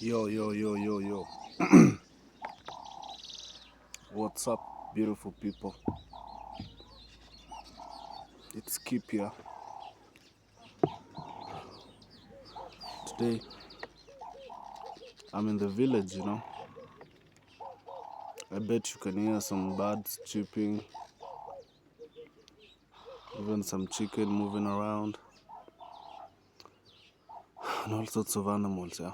Yo, yo, yo, yo, yo. What's up, beautiful people? It's Kip here. Today, I'm in the village. I bet you can hear some birds chirping, even some chicken moving around, and all sorts of animals, yeah.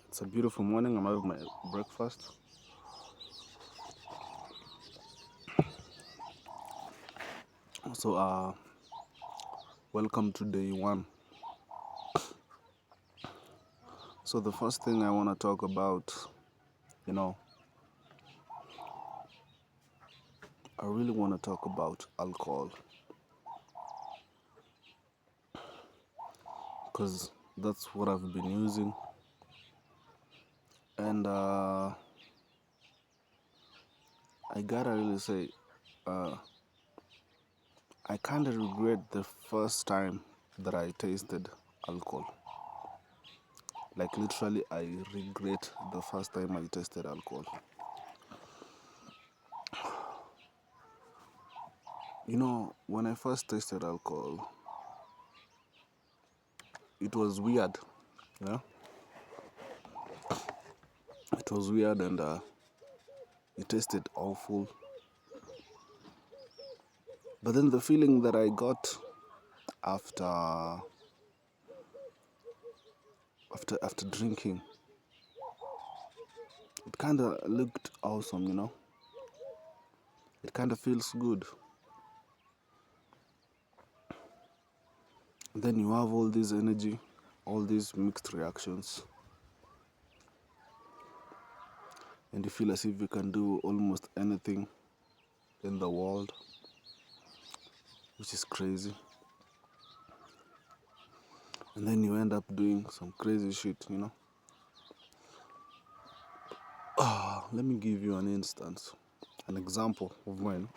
It's a beautiful morning. I'm having my breakfast. So, welcome to day one. So, the first thing I want to talk about, you know, I really want to talk about alcohol. Because that's what I've been using. And I gotta really say, I kind of regret the first time that I tasted alcohol. Like, literally, I regret the first time I tasted alcohol. When I first tasted alcohol, it was weird. Yeah, it was weird, and it tasted awful. But then the feeling that I got after after drinking, it kind of looked awesome. It kind of feels good. Then you have all this energy, all these mixed reactions, and you feel as if you can do almost anything in the world, which is crazy. And then you end up doing some crazy shit. Let me give you an example of mine.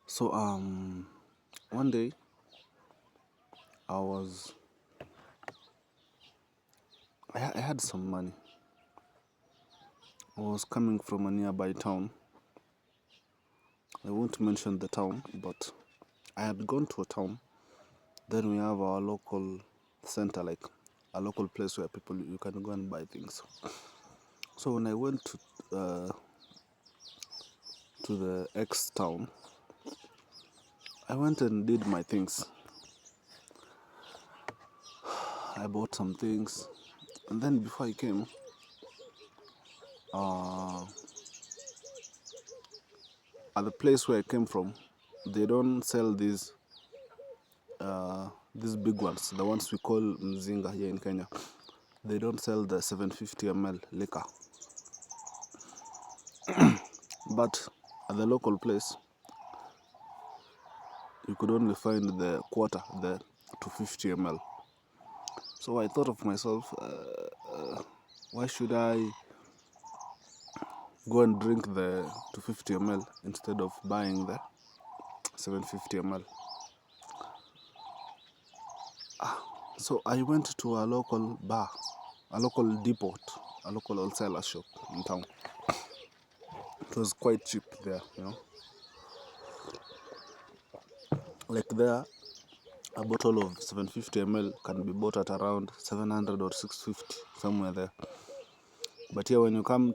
So, one day I had some money. I was coming from a nearby town. I won't mention the town, but I had gone to a town. Then we have our local center, like a local place where you can go and buy things. So when I went to the X town, I went and did my things. I bought some things, and then before I came, at the place where I came from, they don't sell these big ones, the ones we call mzinga here in Kenya. They don't sell the 750 ml liquor. But at the local place, you could only find the quarter, the 250 ml. So I thought of myself, why should I go and drink the 250 ml instead of buying the 750 ml? So I went to a local bar, a local depot, a local wholesaler shop in town. It was quite cheap there. Like there, a bottle of 750 ml can be bought at around 700 or 650, somewhere there. But here, when you go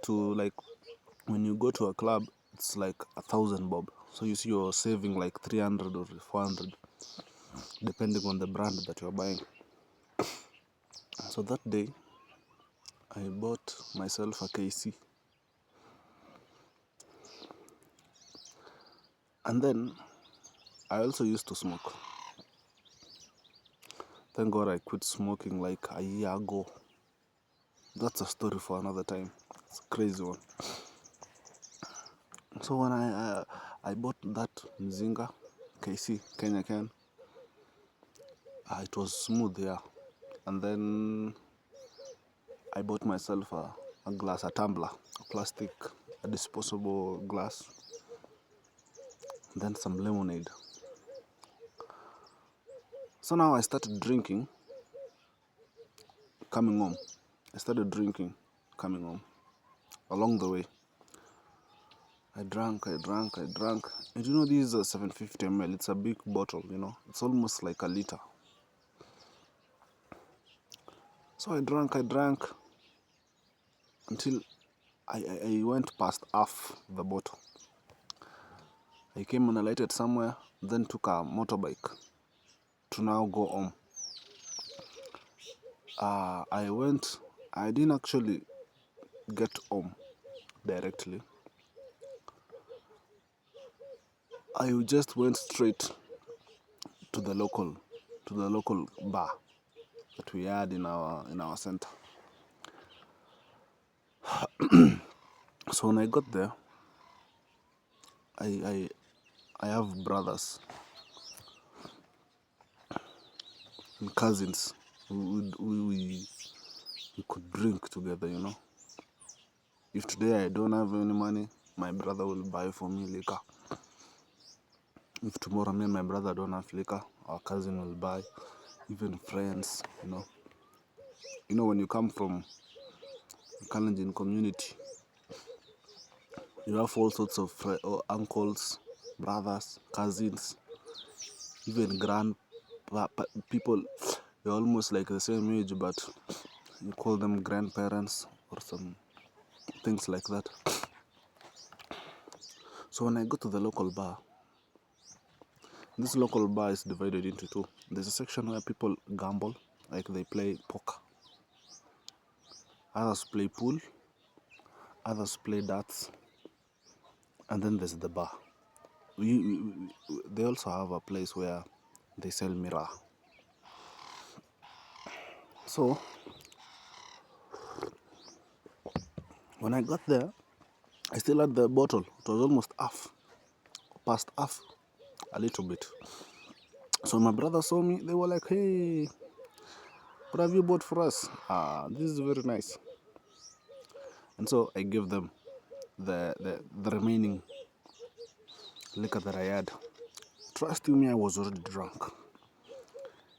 to a club, it's like 1,000 bob. So you see, you're saving like 300 or 400, depending on the brand that you're buying. So that day, I bought myself a KC. And then I also used to smoke. Thank God I quit smoking like a year ago. That's a story for another time. It's a crazy one. So when I bought that Mzinga KC, Kenya can, it was smooth, yeah. And then I bought myself a glass, a tumbler, a disposable glass. Then some lemonade. So now I started drinking coming home. Along the way. I drank. And you know, this is a 750 ml. It's a big bottle, you know. It's almost like a liter. So I drank until I went past half the bottle. I came and alighted somewhere, then took a motorbike to now go home. I didn't actually get home directly. I just went straight to the local bar that we had in our center. So when I got there, I have brothers and cousins we could drink together, you know. If today I don't have any money, my brother will buy for me liquor. If tomorrow me and my brother don't have liquor, our cousin will buy. Even friends, you know. You know, when you come from a Kalenjin community, you have all sorts of uncles, brothers, cousins, even people. They're almost like the same age, but you call them grandparents or some things like that. So when I go to the local bar, this local bar is divided into two. There's a section where people gamble, like they play poker. Others play pool, others play darts, and then there's the bar. They also have a place where they sell mirror. So when I got there, I still had the bottle. It was almost past half, a little bit. So my brother saw me. They were like, "Hey, what have you bought for us? This is very nice." And so I gave them the remaining liquor that I had. Trust you me, I was already drunk,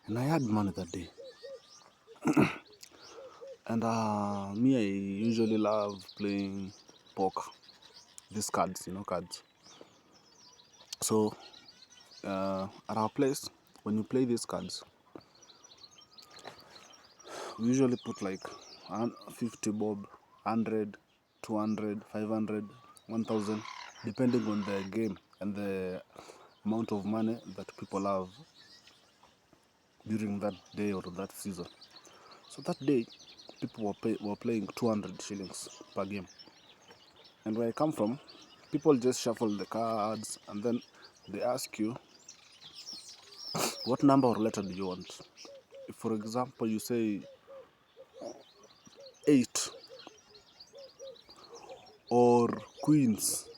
and I had money that day. And me, I usually love playing poker. These cards, you know, cards. So at our place, when you play these cards, we usually put like 50 bob, 100, 200, 500, 1000, depending on the game and the amount of money that people have during that day or that season. So that day, people were playing 200 shillings per game. And where I come from, people just shuffle the cards and then they ask you, what number or letter do you want? If, for example, you say 8 or queens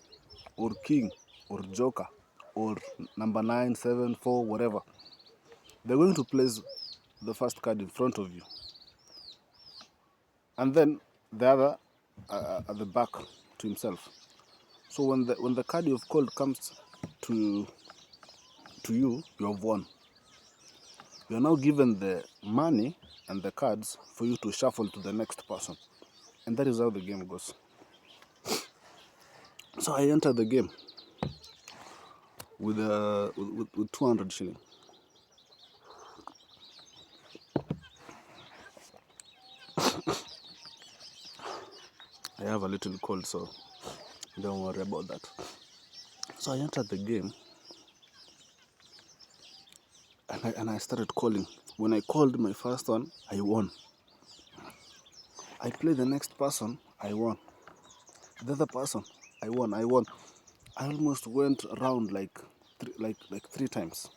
or king or joker or number 9, 7, 4, whatever, they're going to place the first card in front of you. And then the other at the back to himself. So when the card you've called comes to you, you have won. You are now given the money and the cards for you to shuffle to the next person. And that is how the game goes. So I entered the game with 200 shilling. I have a little cold, so don't worry about that. So I entered the game and I started calling. When I called my first one, I won. I played the next person, I won. The other person, I won. I almost went around like three times.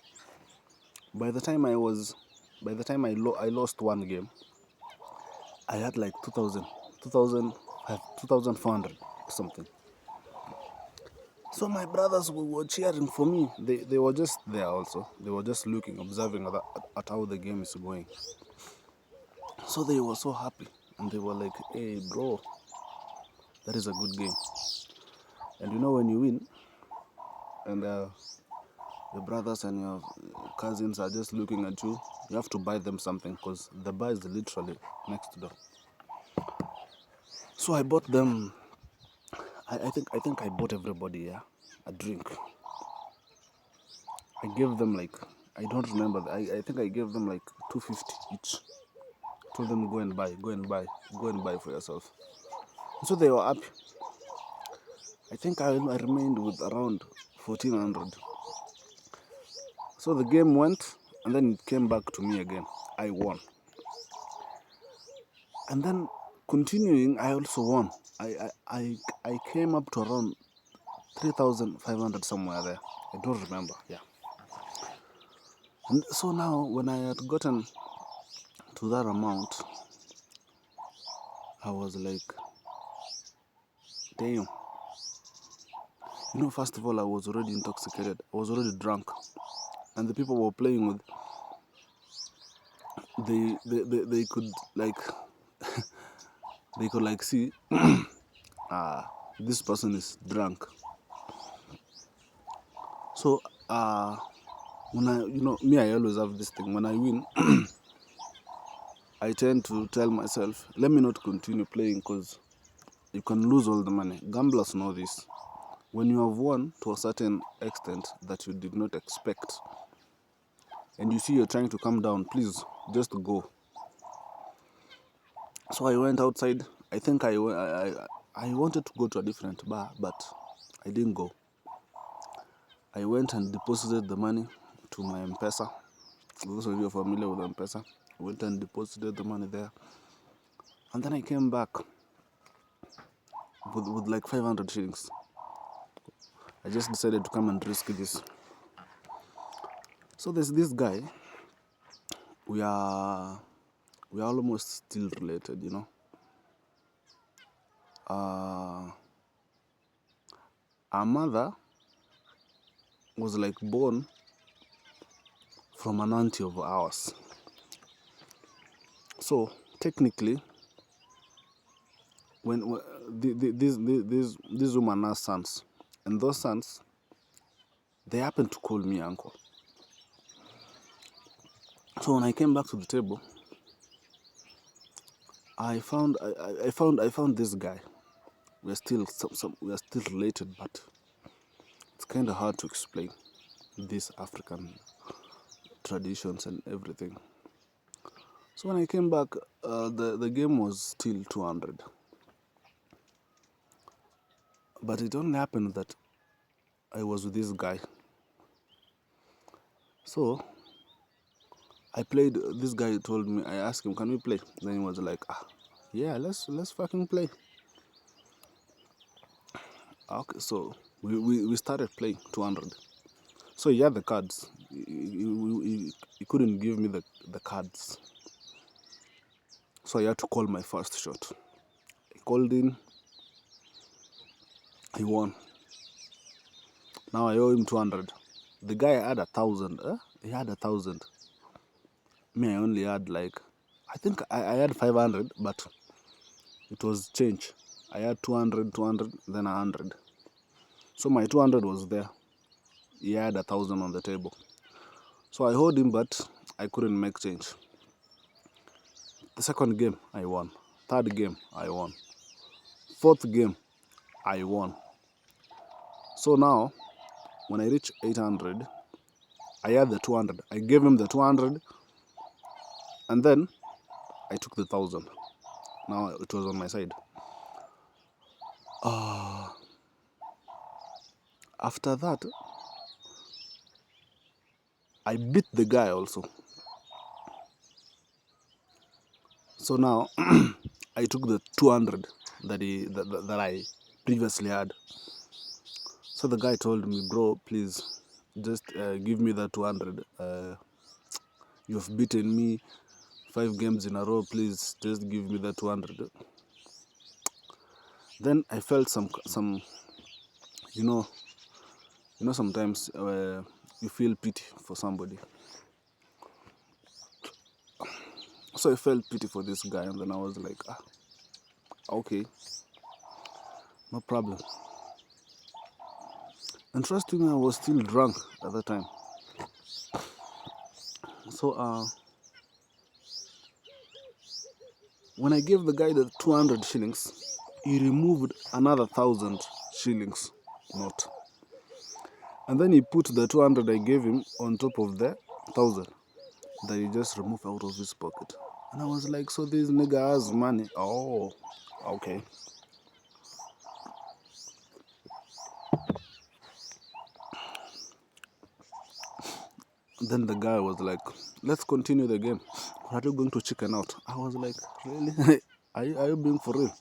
By the time I lost one game, I had like 2,400 something. So my brothers were cheering for me. They were just there also. They were just looking, observing at how the game is going. So they were so happy. And they were like, hey bro, that is a good game. And you know when you win, and your brothers and your cousins are just looking at you. You have to buy them something because the bar is literally next door. So I bought them. I think I bought everybody a drink. I gave them like, I don't remember. I think I gave them like 250 each. Told them go and buy for yourself. So they were happy. I think I remained with around 1400. So the game went, and then it came back to me again. I won. And then continuing, I also won. I came up to around 3,500 somewhere there. I don't remember. Yeah. And so now, when I had gotten to that amount, I was like, damn. First of all, I was already intoxicated. I was already drunk. And the people were playing with, they could like, they could like see, this person is drunk. So, when I always have this thing. When I win, I tend to tell myself, let me not continue playing because you can lose all the money. Gamblers know this. When you have won to a certain extent that you did not expect, and you see you're trying to come down, please just go. So I went outside. I think I wanted to go to a different bar, but I didn't go. I went and deposited the money to my M-Pesa. Those of you are familiar with M-Pesa. I went and deposited the money there. And then I came back with like 500 shillings. I just decided to come and risk this. So there's this guy. We are almost still related, Our mother was like born from an auntie of ours. So technically, when these women are sons, and those sons, they happen to call me uncle. So when I came back to the table, I found this guy. We are still related, but it's kind of hard to explain these African traditions and everything. So when I came back, the game was still 200. But it only happened that I was with this guy. So I played. This guy told me. I asked him, "Can we play?" Then he was like, yeah, let's fucking play." Okay, so we started playing 200. So he had the cards. He couldn't give me the cards. So I had to call my first shot. I called in. He won. Now I owe him 200. The guy had 1,000. He had 1,000. Me, I only had like, I think I had 500, but it was change. I had 200, then 100. So my 200 was there. He had 1,000 on the table. So I owed him, but I couldn't make change. The second game, I won. Third game, I won. Fourth game, I won. So now, when I reached 800, I had the 200. I gave him the 200, and then I took the 1,000. Now it was on my side. After that, I beat the guy also. So now I took the 200 that I previously had. So the guy told me, "Bro, please just give me that 200. You've beaten me 5 games in a row. Please just give me that 200." Then I felt some sometimes you feel pity for somebody. So I felt pity for this guy, and then I was like, okay, no problem. And trust me, I was still drunk at the time. So when I gave the guy the 200 shillings, he removed another 1,000 shillings note. And then he put the 200 I gave him on top of the 1,000 that he just removed out of his pocket. And I was like, so this nigga has money. Oh, okay. Then the guy was like, let's continue the game. Are you going to chicken out? I was like, really? Are you being for real?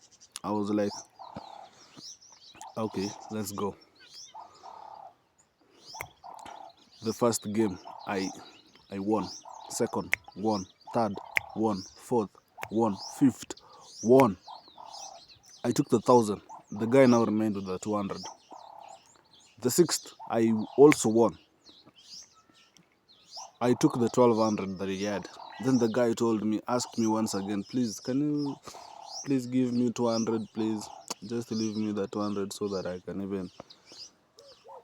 I was like, okay, let's go. The first game, I won. Second, won. Third, won. Fourth, won. Fifth, won. I took the 1,000. The guy now remained with the 200. The sixth, I also won. I took the 1,200 that he had. Then the guy told me, asked me once again, please, can you please give me 200, please? Just leave me the 200 so that I can even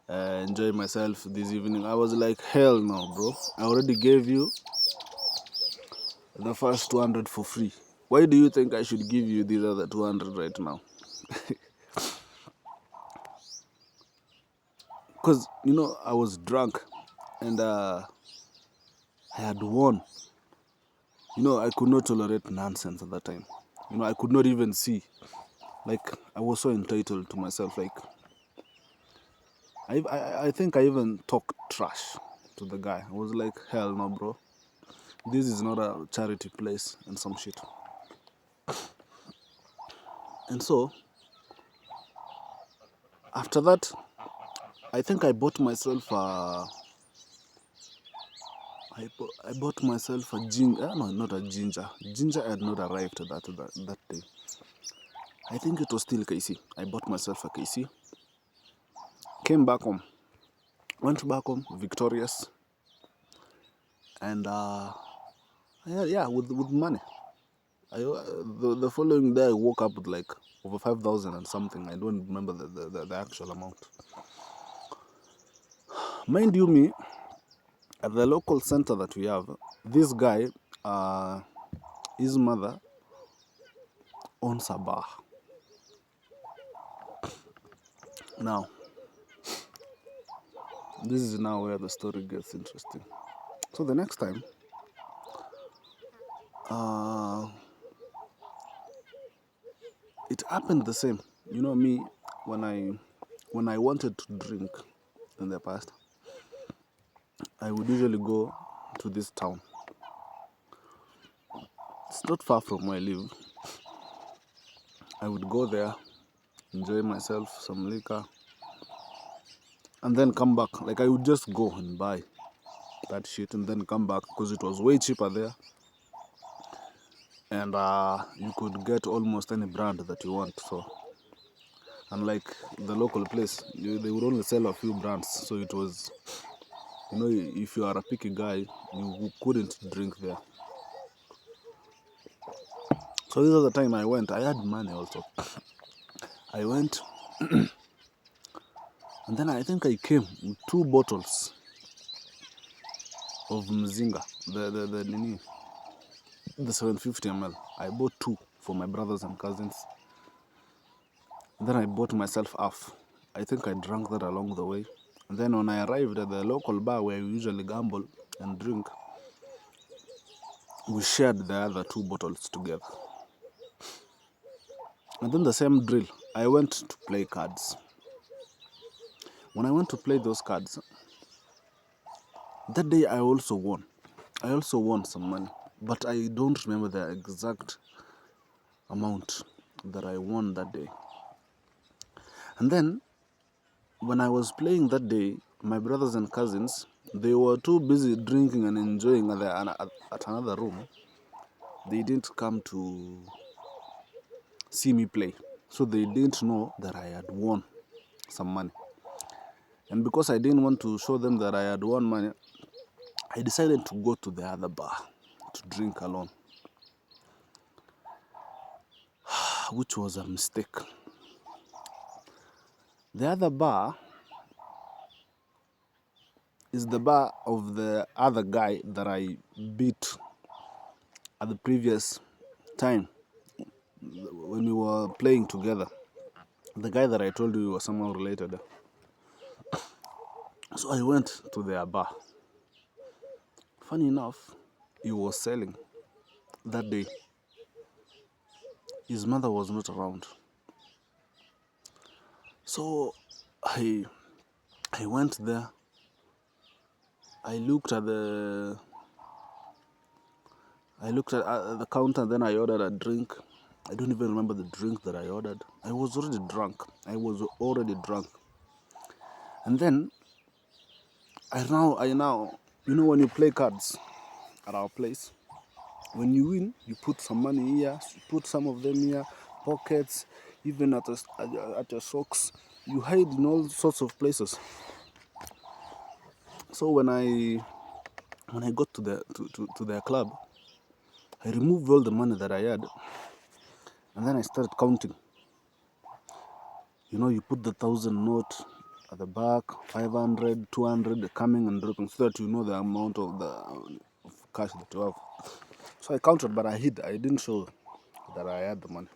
enjoy myself this evening. I was like, hell no, bro. I already gave you the first 200 for free. Why do you think I should give you these other 200 right now? Because, I was drunk and I had won. I could not tolerate nonsense at that time. I could not even see. Like, I was so entitled to myself. Like, I think I even talked trash to the guy. I was like, hell no, bro. This is not a charity place and some shit. And so, after that, I think I bought myself I bought myself a ginger. No, not a ginger. Ginger had not arrived that day. I think it was still KC. I bought myself a KC. Came back home. Went back home victorious. And yeah, with money. The following day I woke up with like over 5,000 and something. I don't remember the actual amount. Mind you, me, at the local center that we have, this guy, his mother owns a bar. Now, this is now where the story gets interesting. So the next time, it happened the same. Me, when I wanted to drink in the past, I would usually go to this town. It's not far from where I live. I would go there, enjoy myself, some liquor, and then come back. Like, I would just go and buy that shit and then come back because it was way cheaper there. And you could get almost any brand that you want. So, unlike the local place, they would only sell a few brands. So it was, if you are a picky guy, you couldn't drink there. So this was the time I went. I had money also. I went, and then I think I came with 2 bottles of Mzinga, the 750 ml. I bought 2 for my brothers and cousins. Then I bought myself half. I think I drank that along the way. And then when I arrived at the local bar where we usually gamble and drink, we shared the other 2 bottles together. And then the same drill. I went to play cards. When I went to play those cards, that day I also won. I also won some money, but I don't remember the exact amount that I won that day. And then, when I was playing that day, my brothers and cousins, they were too busy drinking and enjoying at another room. They didn't come to see me play. So they didn't know that I had won some money. And because I didn't want to show them that I had won money, I decided to go to the other bar to drink alone, which was a mistake. The other bar, is the bar of the other guy that I beat at the previous time when we were playing together. The guy that I told you was somehow related. So I went to their bar. Funny enough, he was selling that day. His mother was not around. So I went there. I looked at the counter, then I ordered a drink. I don't even remember the drink that I ordered. I was already drunk. And then I now, when you play cards at our place, when you win, you put some money here, you put some of them here, pockets, even at your socks. You hide in all sorts of places. So when I got to their club, I removed all the money that I had, and then I started counting. You put the 1,000 note at the back, 500, 200 coming and dropping, so that you know the amount of cash that you have. So I counted, but I hid. I didn't show that I had the money.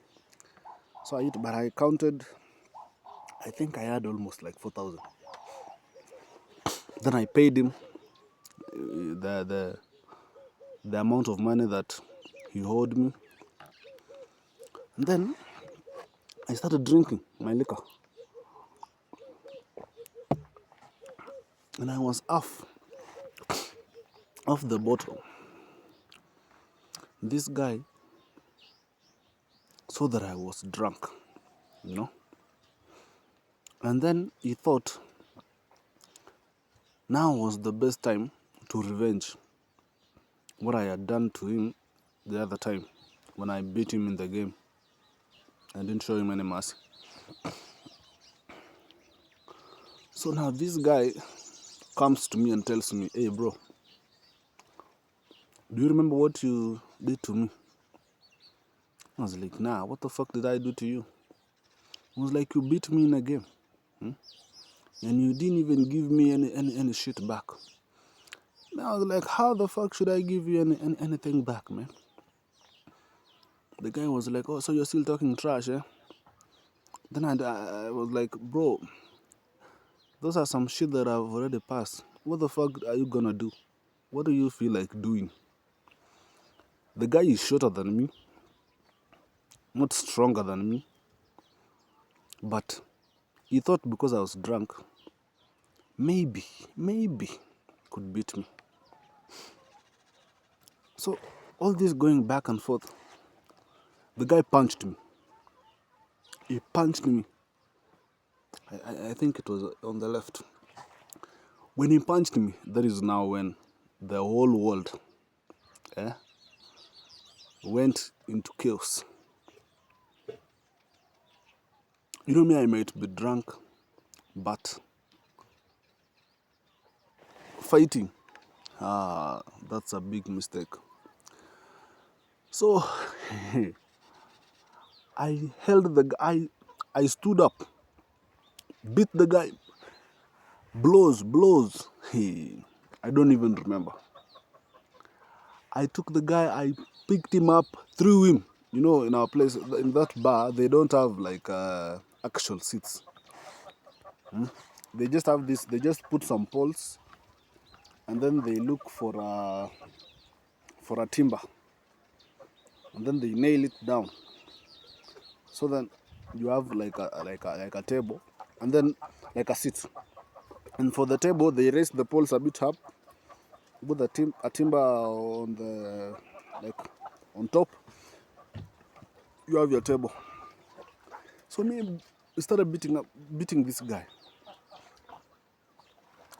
So I hid, but I counted. I think I had almost like 4,000. Then I paid him the amount of money that he owed me. And then I started drinking my liquor. And I was off the bottle. This guy saw that I was drunk, And then he thought now was the best time to revenge what I had done to him the other time when I beat him in the game. I didn't show him any mercy. So now this guy comes to me and tells me, "Hey bro, do you remember what you did to me?" I was like, "Nah, what the fuck did I do to you?" He was like, "You beat me in a game. And you didn't even give me any shit back." And I was like, "How the fuck should I give you anything back, man?" The guy was like, "Oh, so you're still talking trash, eh?" Then I was like, "Bro, those are some shit that I've already passed. What the fuck are you gonna do? What do you feel like doing?" The guy is shorter than me, not stronger than me, but he thought because I was drunk, maybe could beat me. So all this going back and forth, the guy punched me. He punched me. I think it was on the left. When he punched me, that is now when the whole world went into chaos. Me, I might be drunk, but fighting, that's a big mistake. So I held the guy, I stood up, beat the guy, blows. I don't even remember. I took the guy, I picked him up, threw him. In our place, in that bar, they don't have like actual seats. They just have this, they just put some poles and then they look for a timber. And then they nail it down. So then you have like a table and then like a seat. And for the table, they raise the poles a bit up, put a timber on the on top. You have your table. So me, we started beating this guy.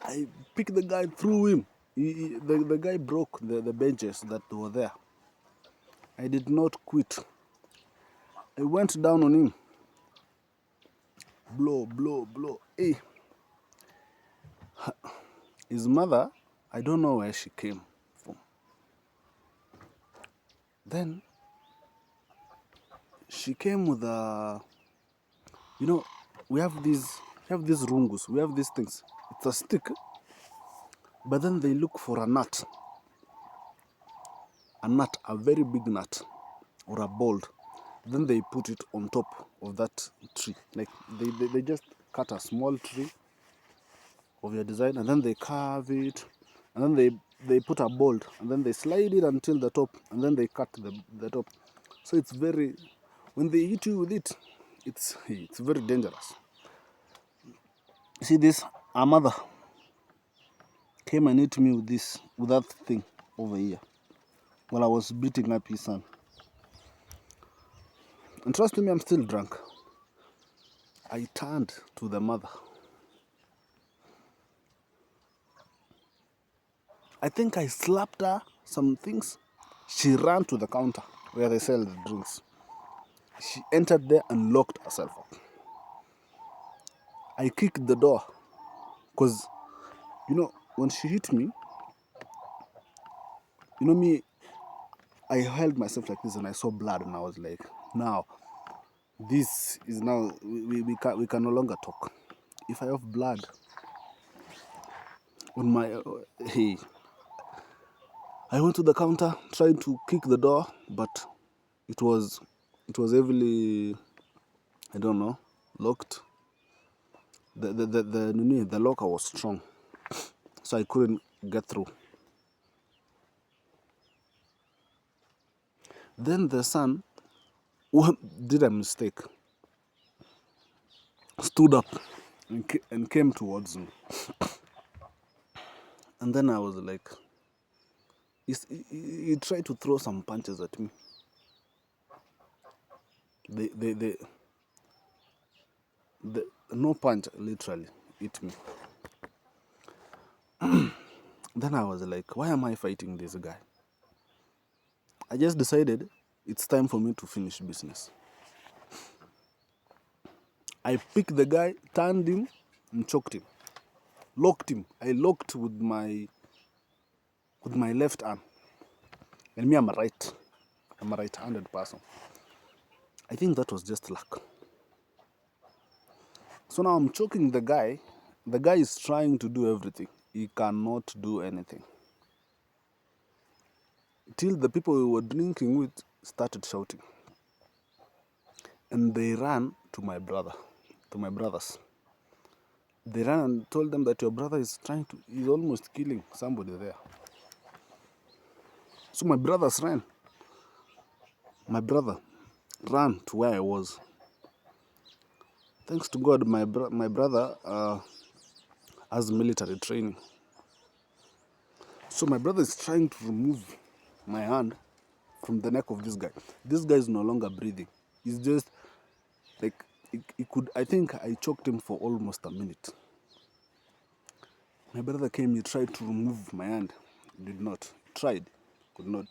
I picked the guy, threw him. The guy broke the benches that were there. I did not quit. I went down on him. Blow. Hey. His mother, I don't know where she came from. Then she came with we have these rungus. We have these things. It's a stick But then they look for a nut, a very big nut, or a bolt. Then they put it on top of that tree. Like they just cut a small tree of your design, and then they carve it, and then they put a bolt, and then they slide it until the top, and then they cut the top. So it's very, when they hit you with it, it's very dangerous. See this, our mother came and hit me with that thing over here while I was beating up his son. And trust me, I'm still drunk. I turned to the mother. I think I slapped her some things. She ran to the counter where they sell the drinks. She entered there and locked herself up. I kicked the door because, when she hit me, me, I held myself like this and I saw blood and I was like, now, this is now, we can no longer talk. If I have blood on my, hey, I went to the counter, tried to kick the door, but it was heavily, I don't know, locked. The locker was strong, so I couldn't get through. Then the son did a mistake, stood up and came towards me. And then I was like, he tried to throw some punches at me. No punch literally hit me. Then I was like, why am I fighting this guy? I just decided it's time for me to finish business. I picked the guy, turned him, and choked him. Locked him. I locked with my left arm. And me, I'm a right-handed person. I think that was just luck. So now I'm choking the guy. The guy is trying to do everything. He cannot do anything. Till the people we were drinking with started shouting. And they ran to my brothers. They ran and told them that your brother is he's almost killing somebody there. So my brothers ran. My brother ran to where I was. Thanks to God, my brother has military training. So my brother is trying to remove my hand from the neck of this guy. This guy is no longer breathing. He's just like, he could, I think I choked him for almost a minute. My brother came, he tried to remove my hand. Did not. Tried. Could not.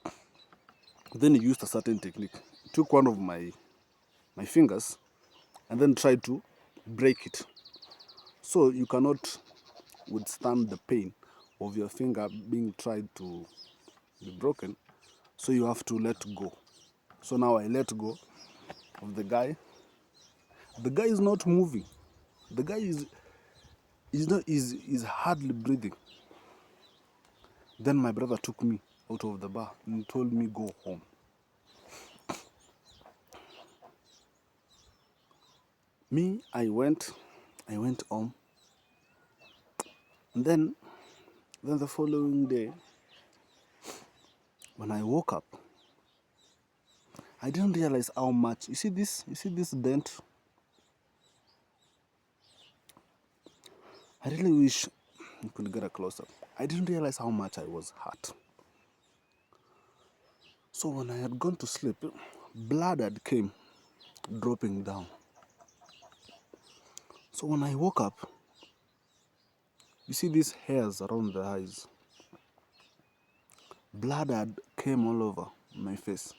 Then he used a certain technique. He took one of my fingers and then tried to break it. So you cannot withstand the pain of your finger being tried to be broken. So you have to let go. So now I let go of the guy. The guy is not moving. The guy is hardly breathing. Then my brother took me out of the bar and told me go home. Me, I went home. And then the following day, when I woke up, I didn't realize how much. You see this dent? I really wish you could get a close up. I didn't realize how much I was hurt. So when I had gone to sleep, blood had came dropping down. So when I woke up, you see these hairs around the eyes. Blood had came all over my face,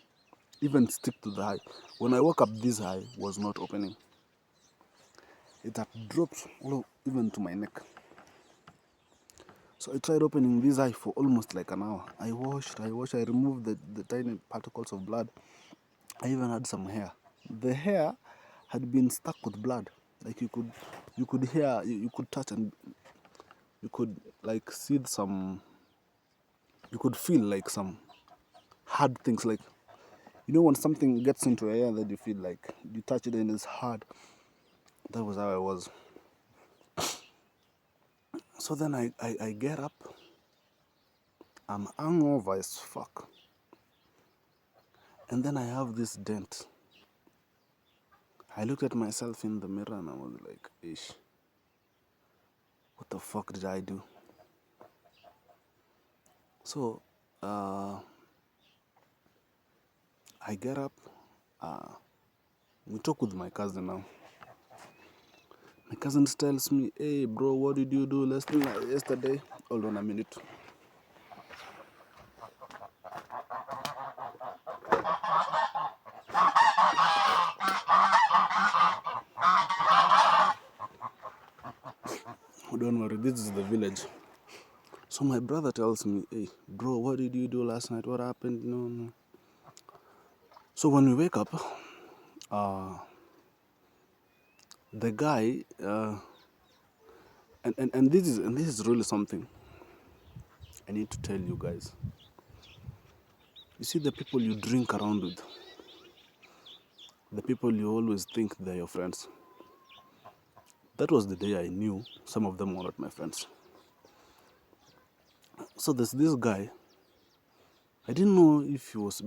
even stick to the eye. When I woke up, this eye was not opening. It had dropped even to my neck. So I tried opening this eye for almost like an hour. I washed, I removed the tiny particles of blood. I even had some hair. The hair had been stuck with blood. Like you could hear, you could touch, and you could like see some, you could feel like some hard things, like, you know when something gets into your ear that you feel like you touch it and it's hard. That was how I was. So then I get up, I'm hungover as fuck, and then I have this dent. I looked at myself in the mirror and I was like, ish, what the fuck did I do? So I get up, we talk with my cousin now. My cousin tells me, hey bro, what did you do yesterday? Hold on a minute. Oh, don't worry, this is the village. So my brother tells me, hey bro, what did you do last night? What happened? No. So when we wake up, the guy, and this is really something I need to tell you guys. You see, the people you drink around with, the people you always think they're your friends, that was the day I knew some of them were not my friends. So there's this guy, I didn't know if he was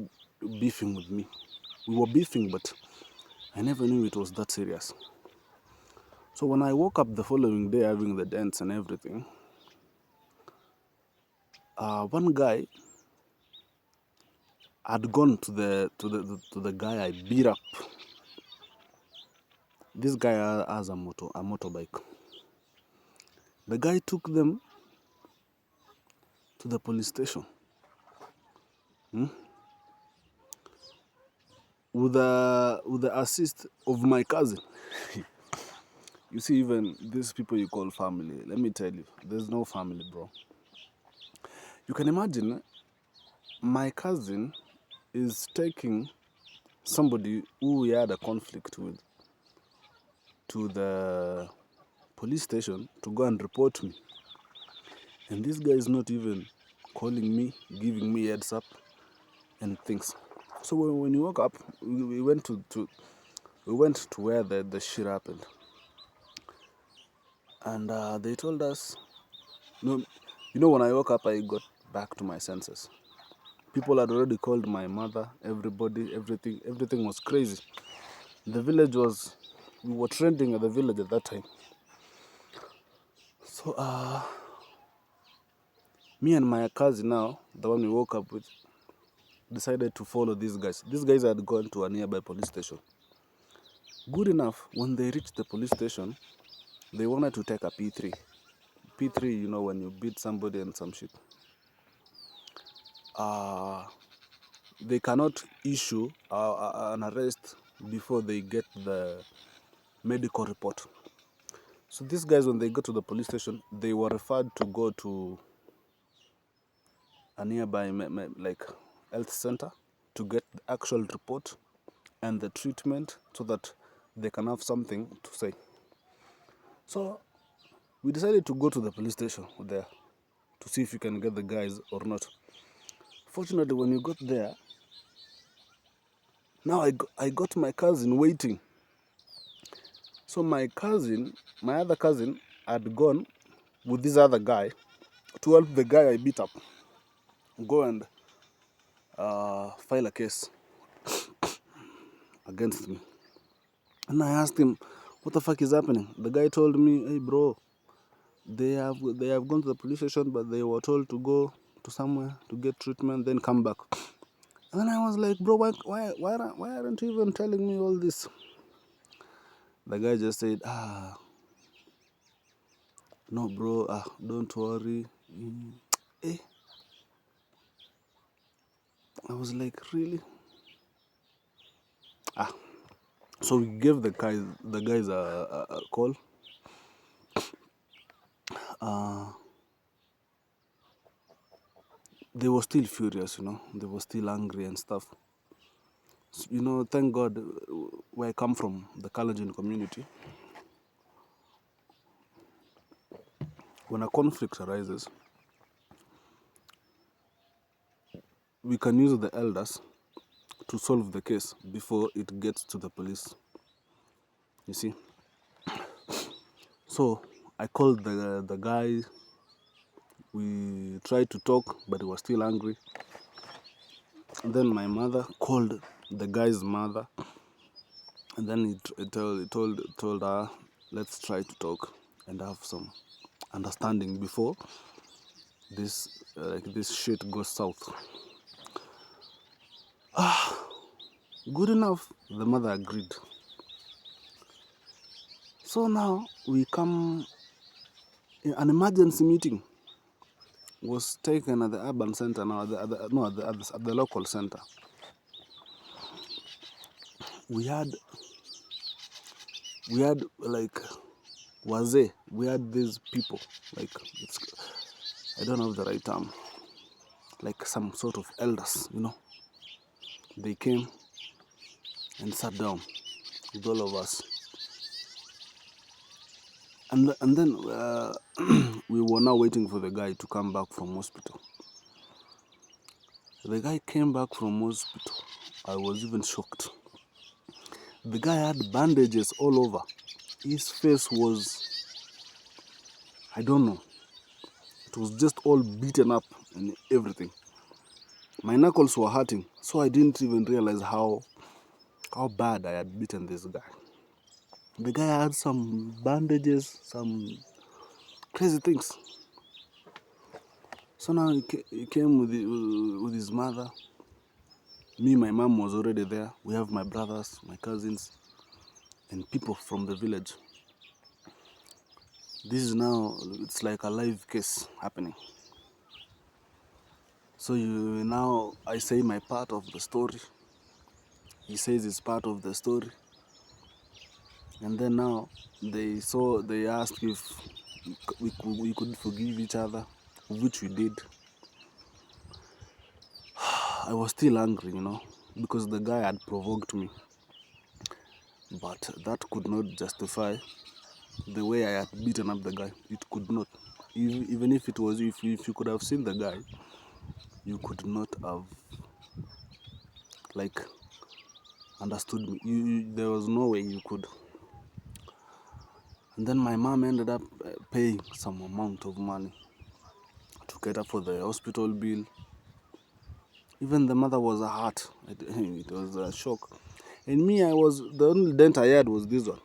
beefing with me. We were beefing, but I never knew it was that serious. So when I woke up the following day having the dents and everything, one guy had gone to the guy I beat up. This guy has a motorbike. The guy took them to the police station. With the assist of my cousin. You see, even these people you call family, let me tell you, there's no family, bro. You can imagine my cousin is taking somebody who we had a conflict with to the police station to go and report me. And this guy is not even calling me, giving me heads up and things. So when you woke up, we went to where the shit happened. And they told us, no, you know, when I woke up, I got back to my senses. People had already called my mother, everybody, everything was crazy. The village was, we were trending at the village at that time. So me and my cousin now, the one we woke up with, decided to follow these guys. These guys had gone to a nearby police station. Good enough, when they reached the police station, they wanted to take a P3. P3, you know, when you beat somebody and some shit. They cannot issue an arrest before they get the medical report. So these guys, when they go to the police station, they were referred to go to a nearby like health center to get the actual report and the treatment so that they can have something to say. So we decided to go to the police station there to see if we can get the guys or not. Fortunately, when we got there, now I got my cousin waiting. So my other cousin had gone with this other guy to help the guy I beat up go and file a case against me. And I asked him, what the fuck is happening? The guy told me, hey bro, they have gone to the police station, but they were told to go to somewhere to get treatment, then come back. And then I was like, bro, why aren't you even telling me all this? The guy just said, no bro, don't worry. Eh. I was like, really? So we gave the guys a call. They were still furious, you know. They were still angry and stuff. So, you know, thank God, where I come from, the Kalenjin community, when a conflict arises, we can use the elders to solve the case before it gets to the police. You see? So I called the guy. We tried to talk, but he was still angry. And then my mother called the guy's mother, and then he told her, let's try to talk and have some understanding before this shit goes south. Good enough. The mother agreed. So now we come. An emergency meeting was taken at the urban center now, at the local center. We had like wazee. We had these people, like, I don't know the right term, like some sort of elders, They came and sat down with all of us, and then we were now waiting for the guy to come back from hospital. The guy came back from hospital. I was even shocked. The guy had bandages all over. His face was, I don't know, it was just all beaten up and everything. My knuckles were hurting, so I didn't even realize how bad I had beaten this guy. The guy had some bandages, some crazy things. So now he came with his mother. Me, my mom was already there. We have my brothers, my cousins, and people from the village. This is now, it's like a live case happening. So now I say my part of the story. He says it's part of the story. And then now they asked if we could forgive each other, which we did. I was still angry, because the guy had provoked me. But that could not justify the way I had beaten up the guy. It could not. Even if it was, if you could have seen the guy, you could not have, like, understood me. There was no way you could. And then my mom ended up paying some amount of money to cater for the hospital bill. Even the mother was hurt. It was a shock. And me, the only dent I had was this one.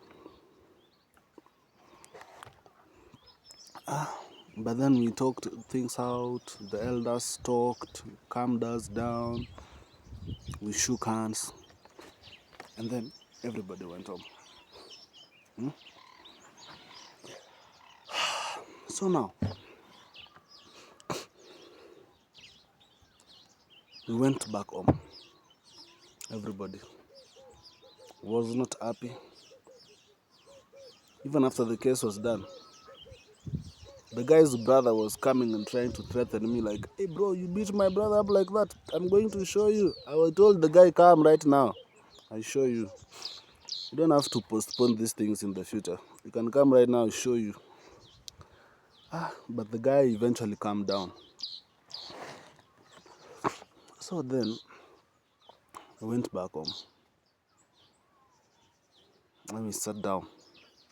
But then we talked things out. The elders talked, calmed us down. We shook hands. And then everybody went home. So now, we went back home. Everybody was not happy. Even after the case was done, the guy's brother was coming and trying to threaten me like, hey bro, you beat my brother up like that. I'm going to show you. I was told the guy, come right now. I show you. You don't have to postpone these things in the future. You can come right now, I'll show you. But the guy eventually calmed down. So then, I went back home. And we sat down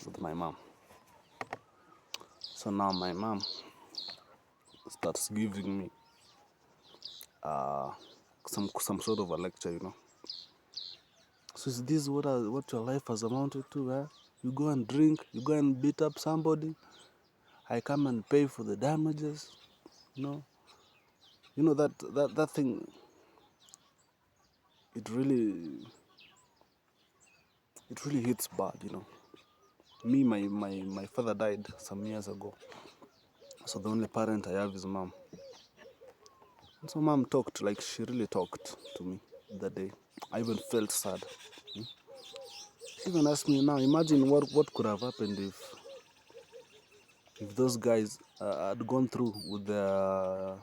with my mom. So now my mom starts giving me some sort of a lecture, So is this what your life has amounted to? Eh? You go and drink, you go and beat up somebody. I come and pay for the damages, that thing. It really hits bad, Me, my father died some years ago, so the only parent I have is mom. And so mom talked, like she really talked to me that day. I even felt sad. She even asked me, now imagine what could have happened if those guys had gone through with their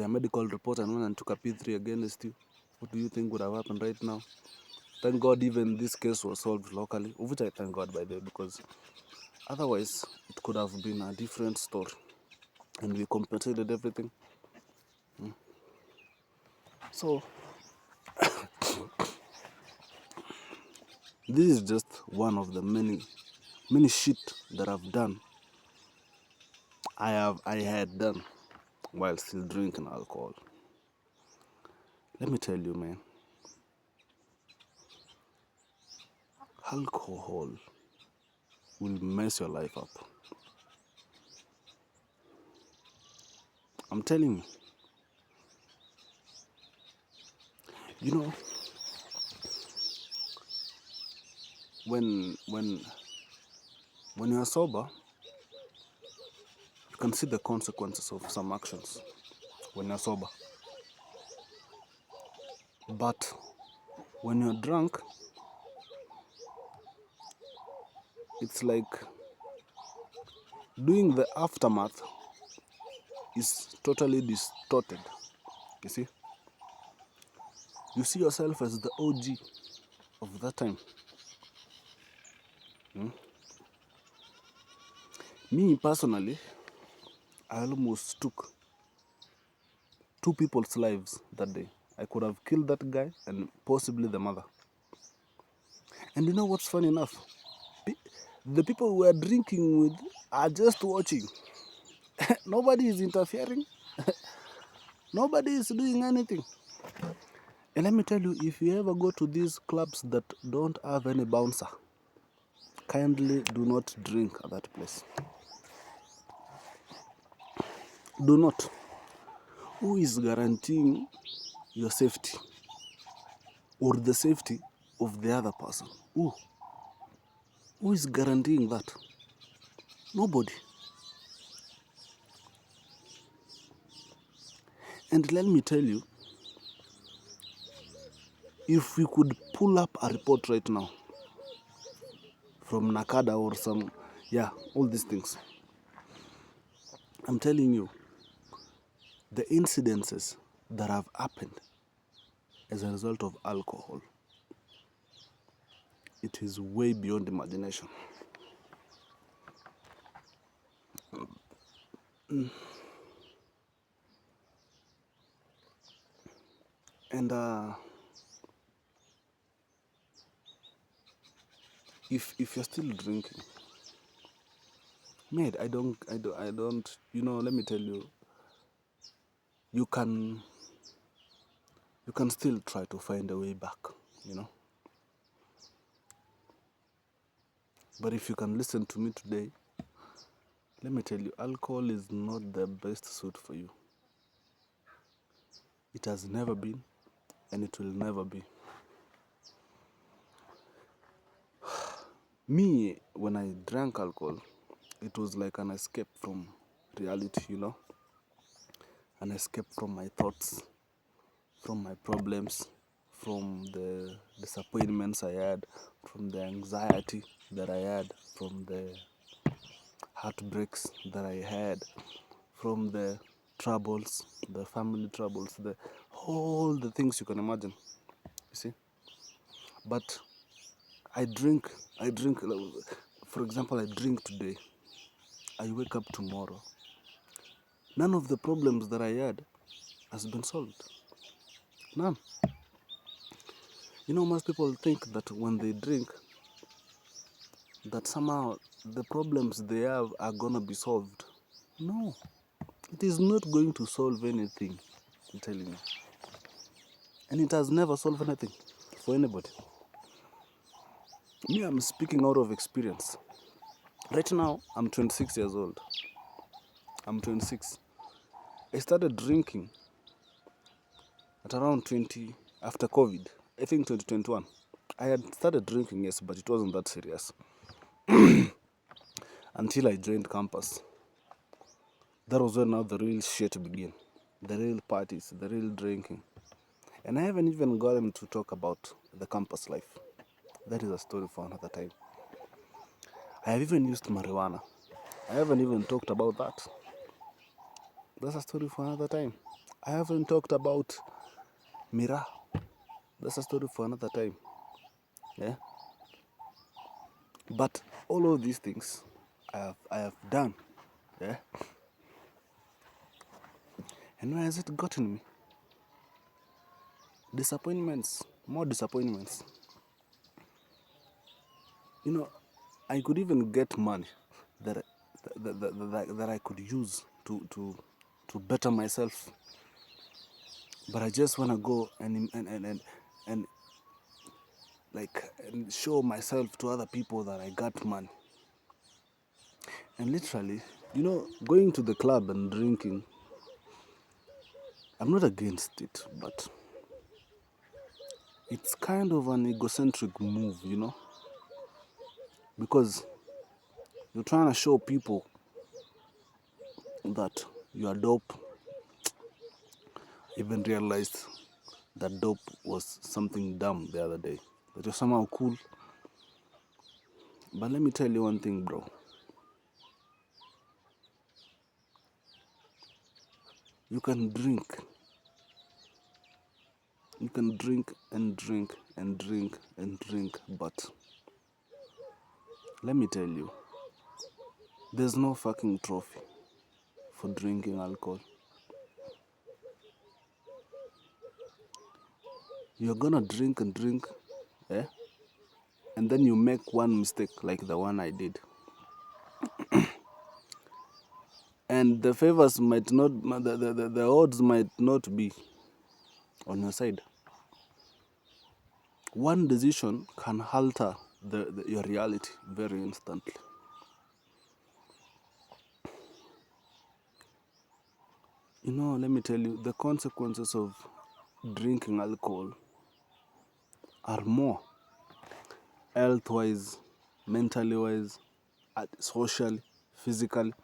medical report and went and took a P3 against you. What do you think would have happened right now? Thank God even this case was solved locally, of which I thank God by the way, because Otherwise, it could have been a different story, and we compensated everything. So this is just one of the many shit that I've done. I had done while still drinking alcohol. Let me tell you, man, alcohol will mess your life up. I'm telling you. You know, when you are sober, you can see the consequences of some actions when you're sober. But when you're drunk, it's like doing the aftermath is totally distorted. You see? You see yourself as the OG of that time. Me personally, I almost took 2 people's lives that day. I could have killed that guy and possibly the mother. And you know what's funny enough? The people we are drinking with are just watching. Nobody is interfering. Nobody is doing anything. And let me tell you, if you ever go to these clubs that don't have any bouncer, kindly do not drink at that place. Do not. Who is guaranteeing your safety or the safety of the other person? Who is guaranteeing that? Nobody. And let me tell you, if we could pull up a report right now from Nakada or all these things, I'm telling you, the incidences that have happened as a result of alcohol, it is way beyond imagination. And if you're still drinking, mate, I don't, let me tell you, you can still try to find a way back, But if you can listen to me today, let me tell you, alcohol is not the best suit for you. It has never been, and it will never be. Me, when I drank alcohol, it was like an escape from reality, An escape from my thoughts, from my problems, from the disappointments I had, from the anxiety that I had, from the heartbreaks that I had, from the troubles, the family troubles, all the things you can imagine, you see. But I drink, for example, I drink today, I wake up tomorrow. None of the problems that I had has been solved. None. Most people think that when they drink, that somehow the problems they have are gonna be solved. No, it is not going to solve anything, I'm telling you. And it has never solved anything for anybody. Me, I'm speaking out of experience. Right now, I'm 26 years old. I'm 26. I started drinking at around 20, after COVID, I think 2021. I had started drinking, yes, but it wasn't that serious. Until I joined campus. That was when now the real shit began. The real parties, the real drinking. And I haven't even gotten to talk about the campus life. That is a story for another time. I have even used marijuana. I haven't even talked about that. That's a story for another time. I haven't talked about Mira. That's a story for another time. Yeah? But all of these things, I have done. Yeah. And where has it gotten me? Disappointments, more disappointments. You know, I could even get money that that I could use to better myself, but I just wanna go and like and show myself to other people that I got money. And literally, going to the club and drinking, I'm not against it, but it's kind of an egocentric move, because you're trying to show people that you are dope. Even realized that dope was something dumb the other day. That you're somehow cool. But let me tell you one thing, bro. You can drink. You can drink and drink and drink and drink, but let me tell you, there's no fucking trophy for drinking alcohol. You're gonna drink and drink, eh? And then you make one mistake like the one I did. And the favors might not, the odds might not be on your side. One decision can alter your reality very instantly. Let me tell you, the consequences of drinking alcohol are more health-wise, mentally-wise, socially, physically.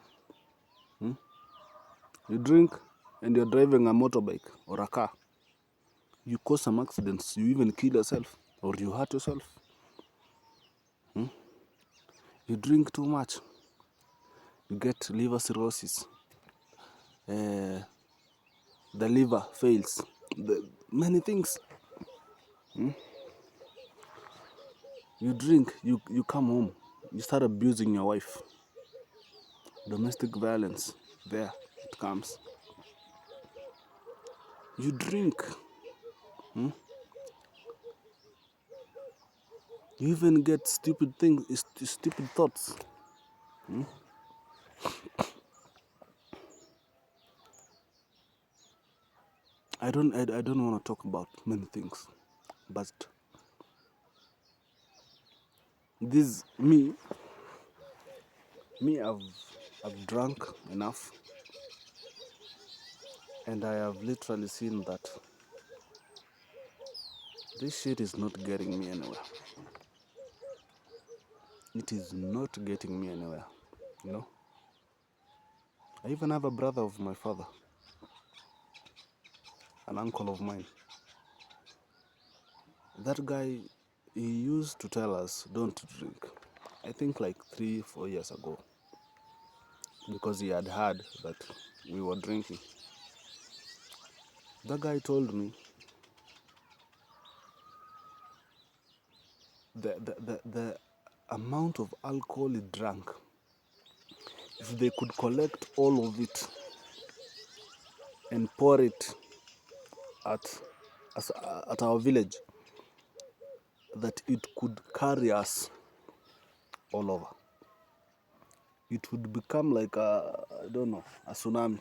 You drink and you're driving a motorbike or a car. You cause some accidents. You even kill yourself or you hurt yourself. You drink too much. You get liver cirrhosis. The liver fails. Many things. You drink, you come home. You start abusing your wife. Domestic violence. There it comes. You drink. You even get stupid things, stupid thoughts. I don't want to talk about many things, but this me, I've drunk enough, and I have literally seen that this shit is not getting me anywhere. It is not getting me anywhere, you know. I even have a brother of my father, an uncle of mine. That guy, he used to tell us, don't drink. I think like 3-4 years ago, because he had heard that we were drinking. That guy told me the amount of alcohol he drank, if they could collect all of it and pour it at at our village, that it could carry us all over. It would become like I don't know, a tsunami.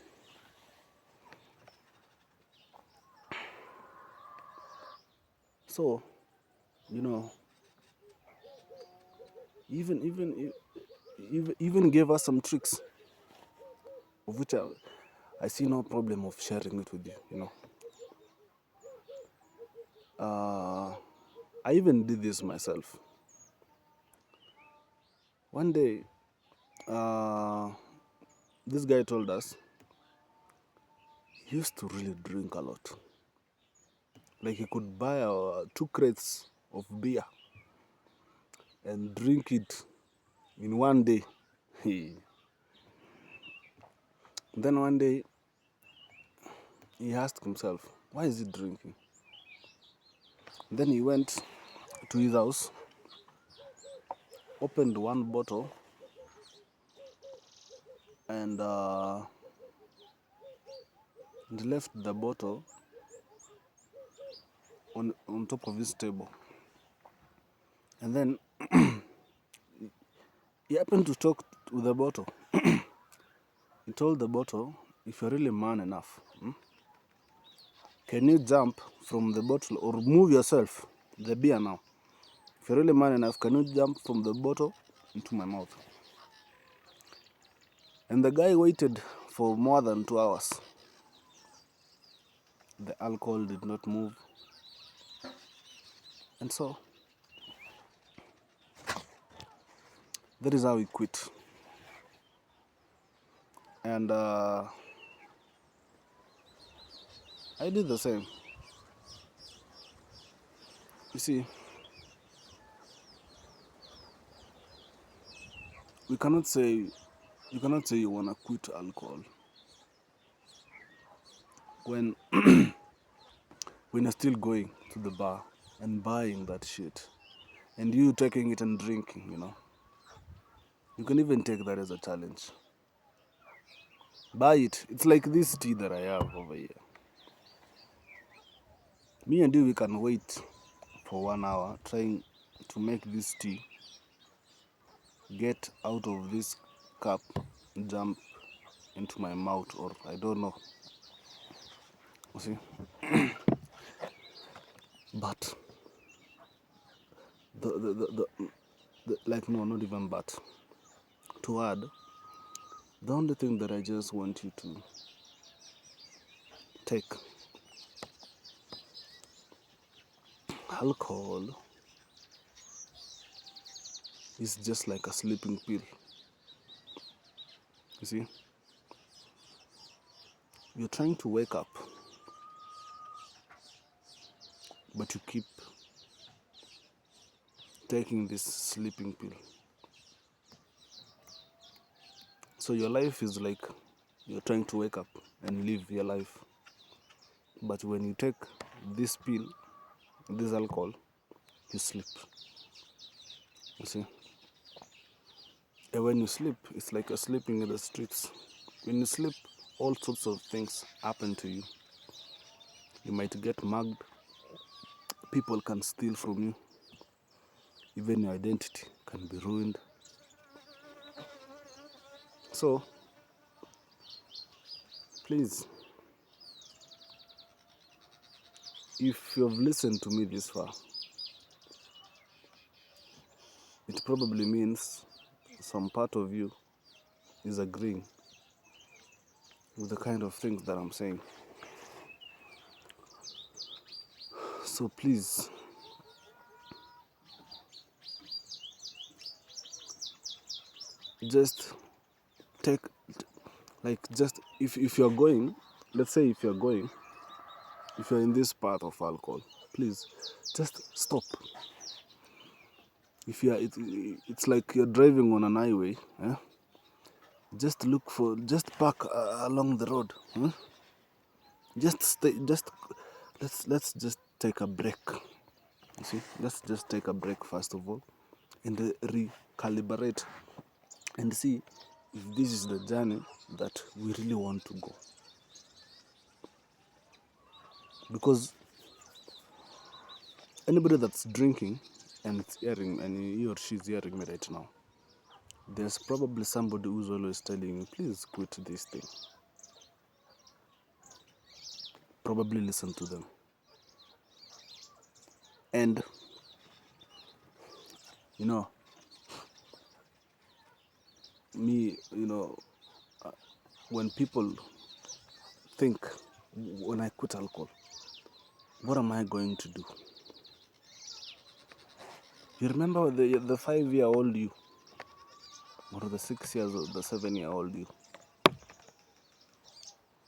So, even gave us some tricks, of which I see no problem of sharing it with you. I even did this myself. One day, this guy told us he used to really drink a lot. Like he could buy 2 crates of beer and drink it in one day. Then one day, he asked himself, why is he drinking? Then he went to his house, opened one bottle, and left the bottle on top of his table. And then he happened to talk with the bottle. He told the bottle, if you're really man enough, can you jump from the bottle or move yourself, the beer now? If you're really man enough, can you jump from the bottle into my mouth? And the guy waited for more than 2 hours. The alcohol did not move. And so, that is how he quit. And I did the same. You see, you cannot say you wanna quit alcohol when when you're still going to the bar and buying that shit, and you taking it and drinking. You can even take that as a challenge. Buy it. It's like this tea that I have over here. Me and you, we can wait for 1 hour trying to make this tea get out of this cup, jump into my mouth, or I don't know. You see? But no, not even but. To add, the only thing that I just want you to take, alcohol is just like a sleeping pill. You see? You're trying to wake up, but you keep taking this sleeping pill. So your life is like you're trying to wake up and live your life. But when you take this pill, this alcohol, you sleep. You see? And when you sleep, it's like you're sleeping in the streets. When you sleep, all sorts of things happen to you. You might get mugged. People can steal from you. Even your identity can be ruined. So, please, if you've listened to me this far, it probably means some part of you is agreeing with the kind of things that I'm saying. So please, just take, if you're going, let's say if you're in this path of alcohol, please just stop. If it's like you're driving on an highway, just park along the road. Let's just take a break. You see, let's just take a break first of all, and recalibrate, and see if this is the journey that we really want to go. Because anybody that's drinking and he or she's hearing me right now, there's probably somebody who's always telling you, please quit this thing. Probably listen to them. And me, when people think, when I quit alcohol, what am I going to do? You remember the 5-year-old you, or the 6 years or the 7-year-old you?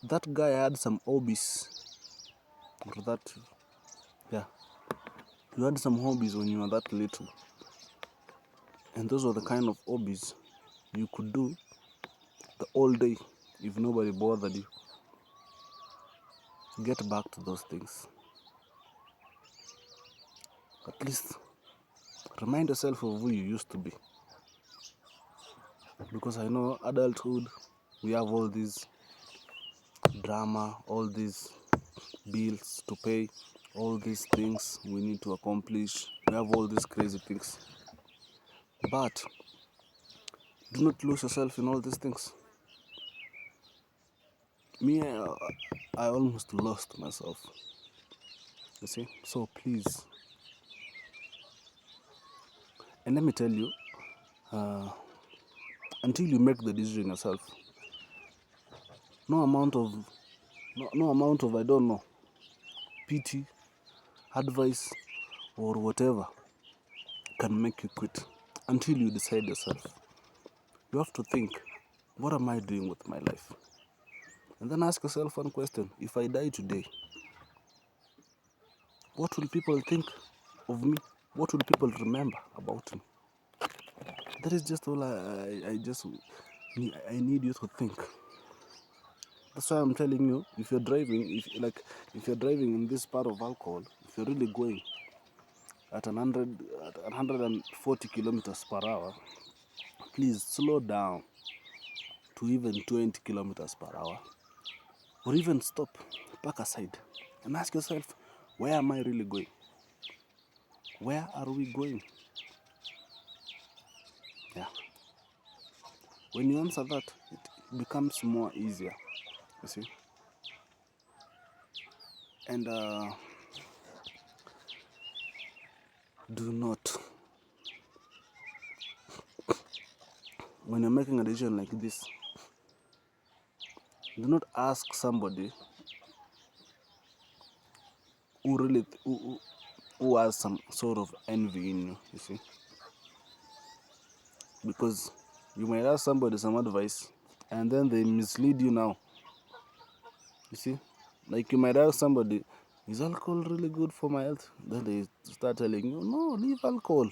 That guy had some hobbies, you had some hobbies when you were that little, and those were the kind of hobbies you could do the whole day if nobody bothered you. Get back to those things. At least remind yourself of who you used to be. Because I know adulthood We have all these drama, all these bills to pay, all these things we need to accomplish. We have all these crazy things. But do not lose yourself in all these things. Me, I almost lost myself. You see? So please, and let me tell you, until you make the decision yourself, no amount of I don't know, pity, advice, or whatever can make you quit until you decide yourself. You have to think, what am I doing with my life? And then ask yourself one question: if I die today, what will people think of me? What will people remember about me? That is just all I need you to think. That's why I'm telling you, if you're driving, if you're driving in this part of alcohol, if you're really going at 140 kilometers per hour, please slow down to even 20 kilometers per hour, or even stop, park aside, and ask yourself, where am I really going? Where are we going? Yeah. When you answer that, it becomes more easier, you see. And do not, when you're making a decision like this, do not ask somebody who has some sort of envy in you, you see. Because you might ask somebody some advice and then they mislead you now, you see. Like you might ask somebody, is alcohol really good for my health? Then they start telling you, no, leave alcohol.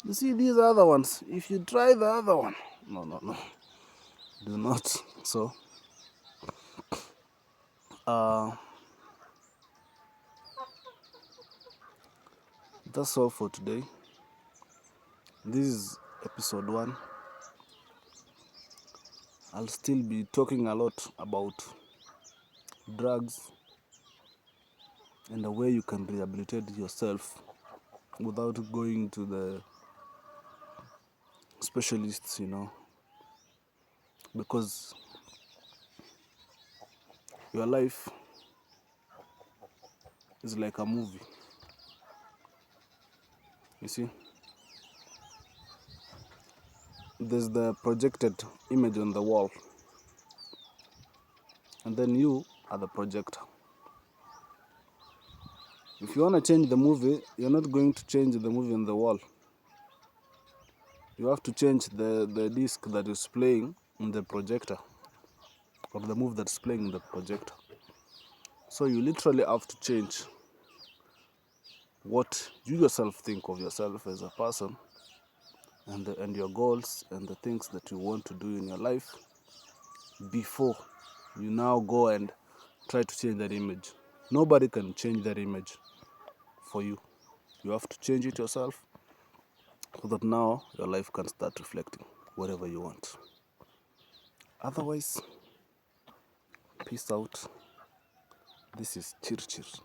You see these other ones, if you try the other one. No. Do not. So, that's all for today. This is episode 1. I'll still be talking a lot about drugs and the way you can rehabilitate yourself without going to the specialists, because your life is like a movie. You see, there's the projected image on the wall, and then you are the projector. If you want to change the movie, you're not going to change the movie on the wall. You have to change the disc that is playing in the projector, or the movie that's playing in the projector. So you literally have to change what you yourself think of yourself as a person, and your goals and the things that you want to do in your life before you now go and try to change that image. Nobody can change that image for you. You have to change it yourself so that now your life can start reflecting whatever you want. Otherwise, peace out. This is Chirchir.